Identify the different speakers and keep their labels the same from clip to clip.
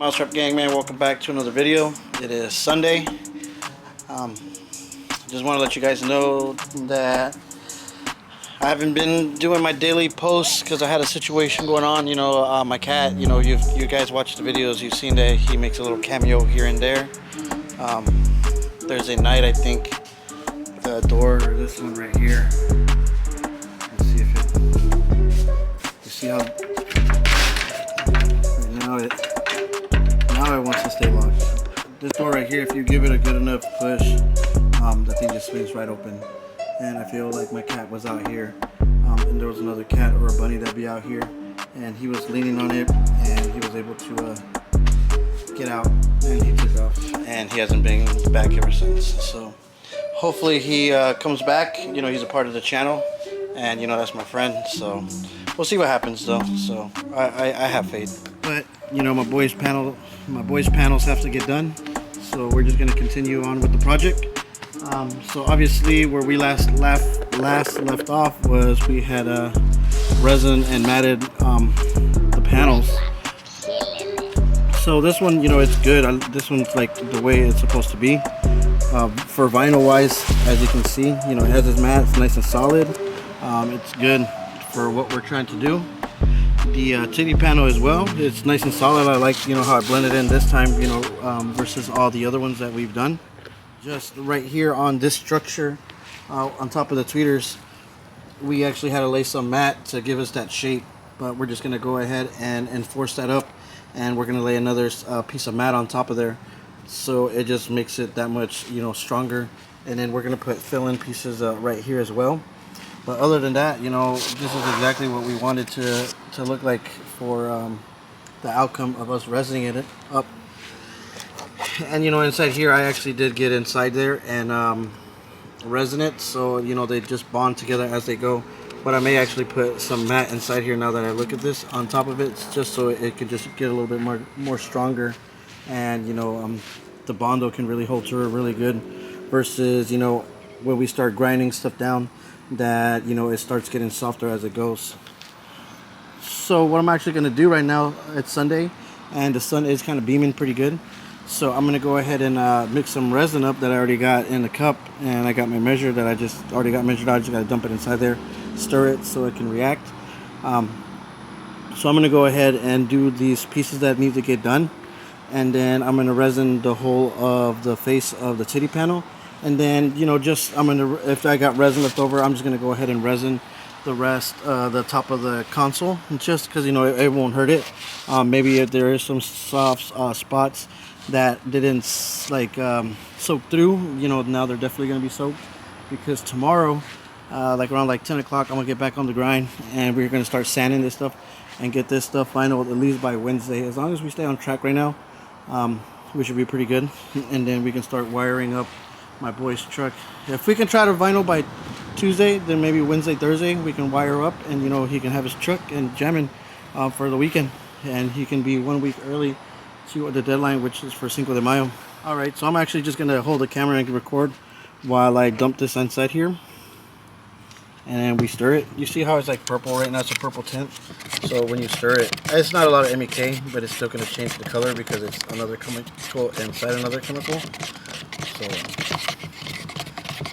Speaker 1: Mousetrap Gang, man, welcome back to another video. It is Sunday. Just want to let you guys know that I haven't been doing my daily posts because I had a situation going on. You know, my cat, you know, you guys watch the videos, you've seen that he makes a little cameo here and there. Thursday night, I think, the door, this one right here. Let's see if it, you see how, right now it wants to stay locked. This door right here, if you give it a good enough push, the thing just swings right open. And I feel like my cat was out here, and there was another cat or a bunny that'd be out here, and he was leaning on it, and he was able to get out, and he took off, and he hasn't been back ever since. So hopefully he comes back. You know, he's a part of the channel, and you know, that's my friend. So we'll see what happens though. So I have faith. But you know, my boys' panels have to get done, so we're just gonna continue on with the project. So obviously, where we last left off was we had resin and matted the panels. So this one, you know, it's good. This one's like the way it's supposed to be. For vinyl wise, as you can see, you know, it has its mat. It's nice and solid. It's good for what we're trying to do. The titty panel as well, it's nice and solid. I like, you know, how I blended in this time, you know, versus all the other ones that we've done. Just right here on this structure, on top of the tweeters, we actually had to lay some mat to give us that shape, but we're just going to go ahead and enforce that up, and we're going to lay another piece of mat on top of there, so it just makes it that much, you know, stronger. And then we're going to put fill-in pieces right here as well. But other than that, you know, this is exactly what we wanted to look like for the outcome of us resining it up. And you know, inside here, I actually did get inside there and resin it, so you know, they just bond together as they go. But I may actually put some mat inside here now that I look at this on top of it, just so it could just get a little bit more stronger, and you know, the bondo can really hold to it really good, versus, you know, when we start grinding stuff down, that, you know, it starts getting softer as it goes. So what I'm actually going to do right now, it's Sunday and the sun is kind of beaming pretty good, so I'm going to go ahead and mix some resin up that I already got in the cup, and I got my measure that I just already got measured out. I just got to dump it inside there, stir it so it can react. So I'm going to go ahead and do these pieces that need to get done, and then I'm going to resin the whole of the face of the titty panel. And then, you know, just if I got resin left over, I'm just gonna go ahead and resin the rest, the top of the console, just because, you know, it won't hurt it. Maybe if there is some soft spots that didn't soak through, you know, now they're definitely gonna be soaked, because tomorrow, like around like 10 o'clock, I'm gonna get back on the grind, and we're gonna start sanding this stuff and get this stuff final at least by Wednesday. As long as we stay on track right now, we should be pretty good, and then we can start wiring up my boy's truck. If we can try to vinyl by Tuesday, then maybe Wednesday, Thursday we can wire up, and you know, he can have his truck and jamming for the weekend, and he can be 1 week early to the deadline, which is for Cinco de Mayo. All right, so I'm actually just gonna hold the camera and record while I dump this inside here, and then we stir it. You see how it's like purple right now? It's a purple tint. So when you stir it, it's not a lot of MEK, but it's still gonna change the color because it's another chemical inside another chemical. So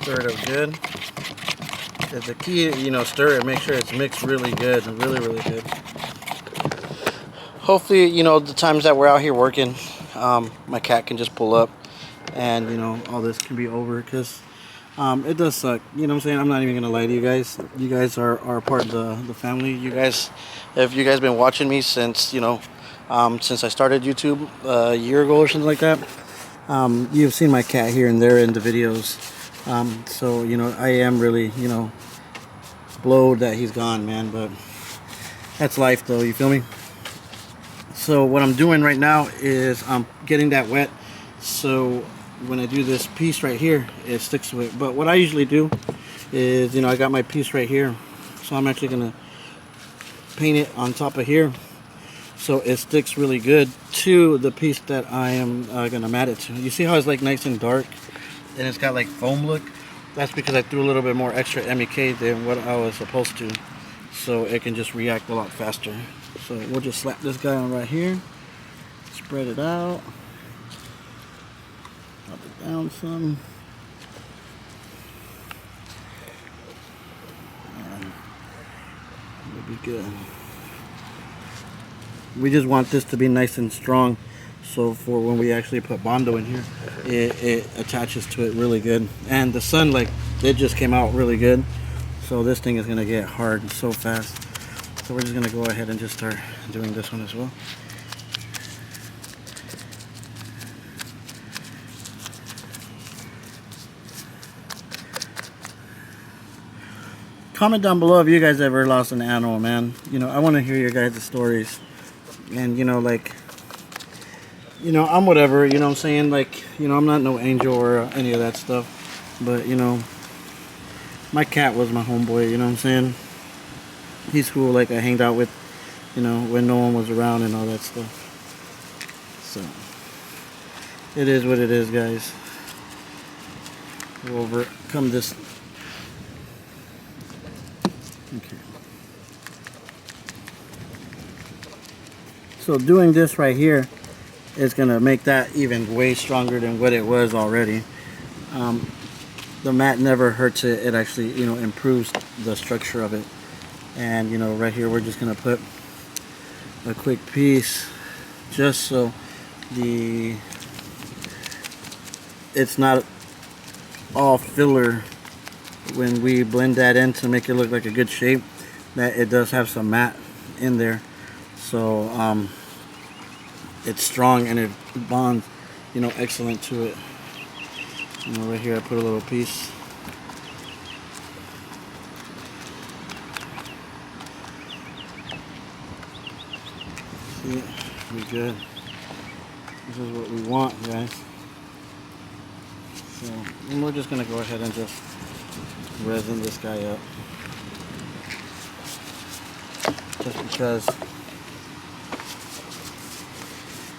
Speaker 1: stir it up good. The key, you know, stir it, make sure it's mixed really good, really good. Hopefully, you know, the times that we're out here working, my cat can just pull up, and you know, all this can be over, because it does suck, you know what I'm saying? I'm not even gonna lie to you guys. You guys are part of the family. You guys, if you guys been watching me since, you know, since I started YouTube a year ago or something like that, you've seen my cat here and there in the videos. So, you know, I am really, you know, blowed that he's gone, man, but that's life though, you feel me? So what I'm doing right now is I'm getting that wet, so when I do this piece right here, it sticks to it. But what I usually do is, you know, I got my piece right here, so I'm actually gonna paint it on top of here so it sticks really good to the piece that I am gonna mat it to. You see how it's like nice and dark, and it's got like foam look? That's because I threw a little bit more extra MEK than what I was supposed to, so it can just react a lot faster. So we'll just slap this guy on right here. spread it out. Drop it down some. And it'll be good. We just want this to be nice and strong, so for when we actually put Bondo in here, it attaches to it really good. And the sun, like, it just came out really good, so this thing is gonna get hard so fast. So we're just gonna go ahead and just start doing this one as well. Comment down below if you guys ever lost an animal, man. You know, I want to hear your guys' stories. And, you know, like, you know, I'm whatever, you know what I'm saying? Like, you know, I'm not no angel or any of that stuff. But, you know, my cat was my homeboy, you know what I'm saying? He's cool, like, I hanged out with, you know, when no one was around and all that stuff. So, it is what it is, guys. We'll overcome this. Okay. So doing this right here is going to make that even way stronger than what it was already. The mat never hurts it. It actually, you know, improves the structure of it. And, you know, right here we're just going to put a quick piece just so it's not all filler when we blend that in to make it look like a good shape, that it does have some mat in there. So it's strong and it bonds, you know, excellent to it. You know, right here I put a little piece. See, we good. This is what we want, guys. So, and we're just gonna go ahead and just resin this guy up. Just because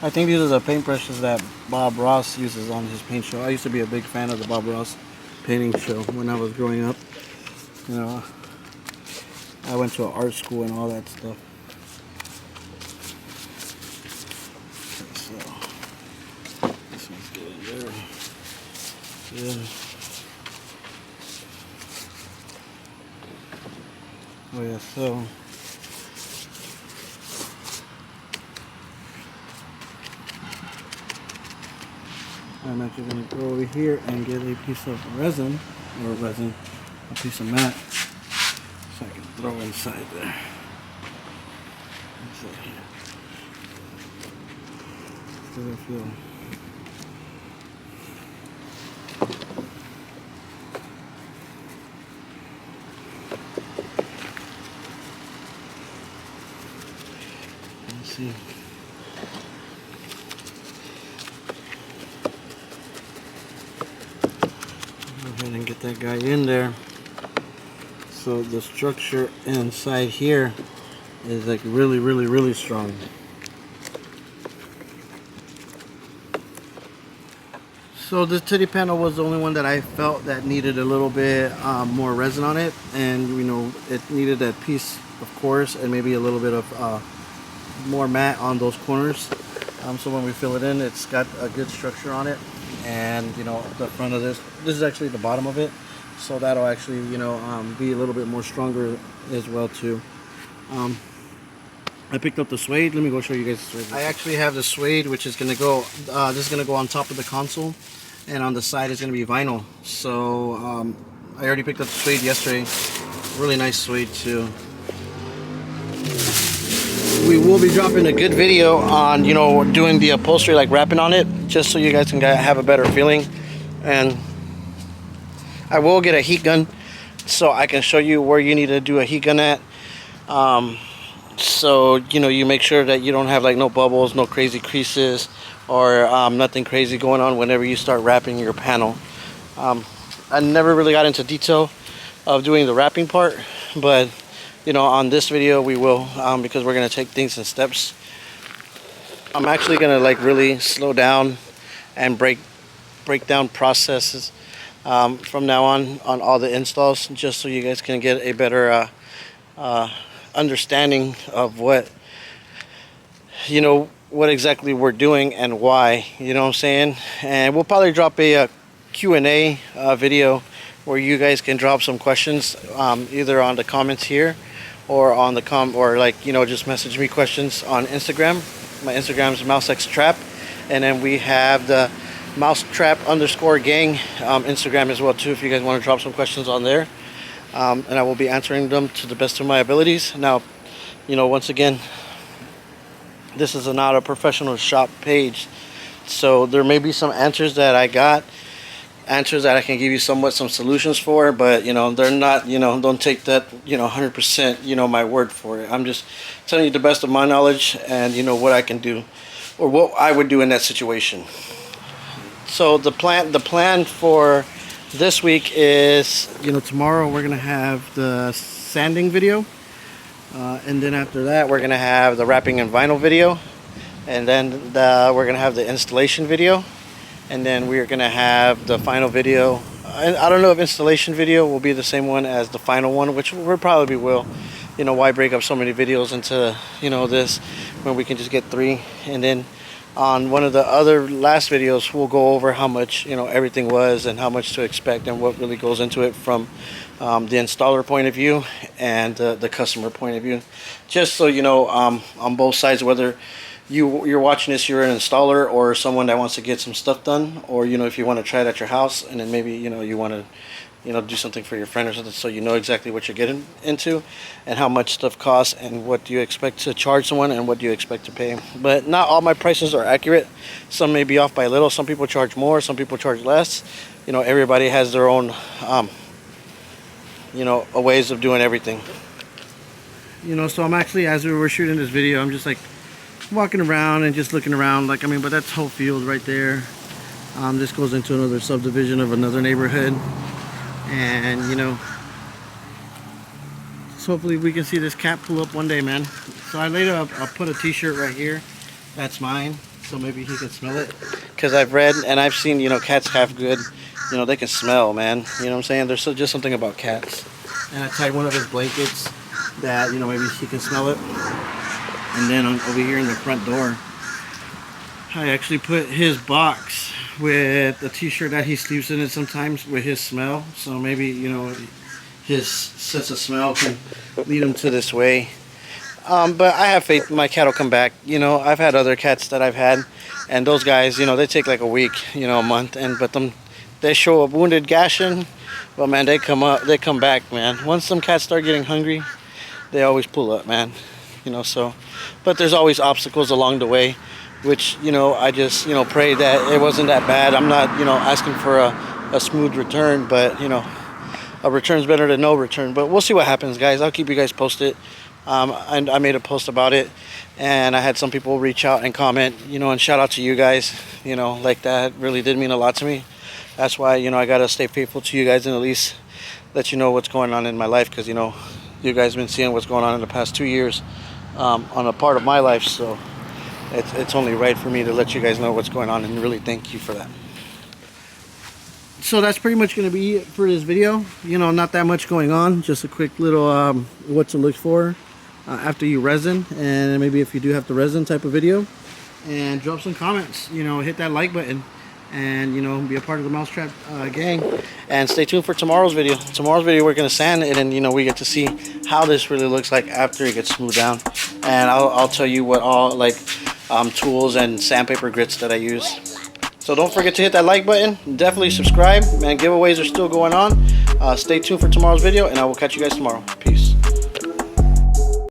Speaker 1: I think these are the paintbrushes that Bob Ross uses on his paint show. I used to be a big fan of the Bob Ross painting show when I was growing up. You know, I went to an art school and all that stuff. Okay, so this one's getting there. Good. Oh yeah, so I'm actually going to go over here and get a piece of resin, a piece of mat, so I can throw inside there. Inside here. So I feel. Let's see. Go ahead and get that guy in there. So the structure inside here is like really strong. So this titty panel was the only one that I felt that needed a little bit more resin on it, and you know, it needed that piece, of course, and maybe a little bit of more matte on those corners. So when we fill it in, it's got a good structure on it. And you know, the front of this is actually the bottom of it, so that'll actually, you know, be a little bit more stronger as well too. I picked up the suede. Let me go show you guys the suede. I actually have the suede, which is going to go, this is going to go on top of the console, and on the side is going to be vinyl. So I already picked up the suede yesterday. Really nice suede too. We will be dropping a good video on, you know, doing the upholstery, like wrapping on it, just so you guys can have a better feeling. And I will get a heat gun so I can show you where you need to do a heat gun at. So, you know, you make sure that you don't have like no bubbles, no crazy creases, or nothing crazy going on whenever you start wrapping your panel. I never really got into detail of doing the wrapping part, but you know, on this video we will, because we're gonna take things in steps. I'm actually gonna like really slow down and break down processes from now on all the installs, just so you guys can get a better understanding of what, you know, what exactly we're doing and why, you know what I'm saying. And we'll probably drop a Q&A video where you guys can drop some questions, either on the comments here or on the just message me questions on Instagram. My Instagram is mousextrap, and then we have the mousetrap_gang Instagram as well too, if you guys want to drop some questions on there. And I will be answering them to the best of my abilities. Now, once again, this is not a professional shop page, so there may be some answers that I got, answers that I can give you somewhat some solutions for, but they're not, don't take that 100% my word for it. I'm just telling you the best of my knowledge and what I can do, or what I would do in that situation. So the plan for this week is, tomorrow we're gonna have the sanding video, and then after that we're gonna have the wrapping and vinyl video, and then we're gonna have the installation video, and then we're gonna have the final video. I don't know if installation video will be the same one as the final one, which we probably will. Why break up so many videos into this when we can just get 3? And then on one of the other last videos, we'll go over how much everything was and how much to expect and what really goes into it from the installer point of view and the customer point of view, just so on both sides, whether you're watching this, you're an installer or someone that wants to get some stuff done, or if you want to try it at your house, and then maybe you want to do something for your friend or something, so exactly what you're getting into and how much stuff costs and what do you expect to charge someone and what do you expect to pay. But not all my prices are accurate. Some may be off by a little. Some people charge more, some people charge less. Everybody has their own ways of doing everything. So I'm actually, as we were shooting this video, I'm just like walking around and just looking around, but that's whole field right there. This goes into another subdivision of another neighborhood, and so hopefully we can see this cat pull up one day, man. So I'll put a t-shirt right here, that's mine, so maybe he can smell it, because I've read and I've seen cats have good, they can smell, man. What I'm saying, there's just something about cats. And I tied one of his blankets that maybe he can smell it. And then over here in the front door, I actually put his box with the t-shirt that he sleeps in it sometimes with his smell. So maybe, his sense of smell can lead him to this way. But I have faith my cat will come back. I've had other cats that I've had, and those guys, they take like a week, a month, but they show a wounded gashing, but man, they come back, man. Once some cats start getting hungry, they always pull up, man. So, but there's always obstacles along the way, which I just pray that it wasn't that bad. I'm not asking for a smooth return, but a return's better than no return. But we'll see what happens, guys. I'll keep you guys posted. And I made a post about it, and I had some people reach out and comment, and shout out to you guys. Like that really did mean a lot to me. That's why I gotta stay faithful to you guys and at least let you know what's going on in my life, because you guys been seeing what's going on in the past 2 years on a part of my life, so it's only right for me to let you guys know what's going on, and really thank you for that. So that's pretty much going to be it for this video. Not that much going on, just a quick little what to look for after you resin, and maybe if you do have the resin type of video. And drop some comments, hit that like button, and be a part of the Mousetrap gang. And stay tuned for tomorrow's video. Tomorrow's video we're gonna sand it, and we get to see how this really looks like after it gets smoothed down. And I'll tell you what all tools and sandpaper grits that I use. So don't forget to hit that like button. Definitely subscribe, and giveaways are still going on. Stay tuned for tomorrow's video, and I will catch you guys tomorrow.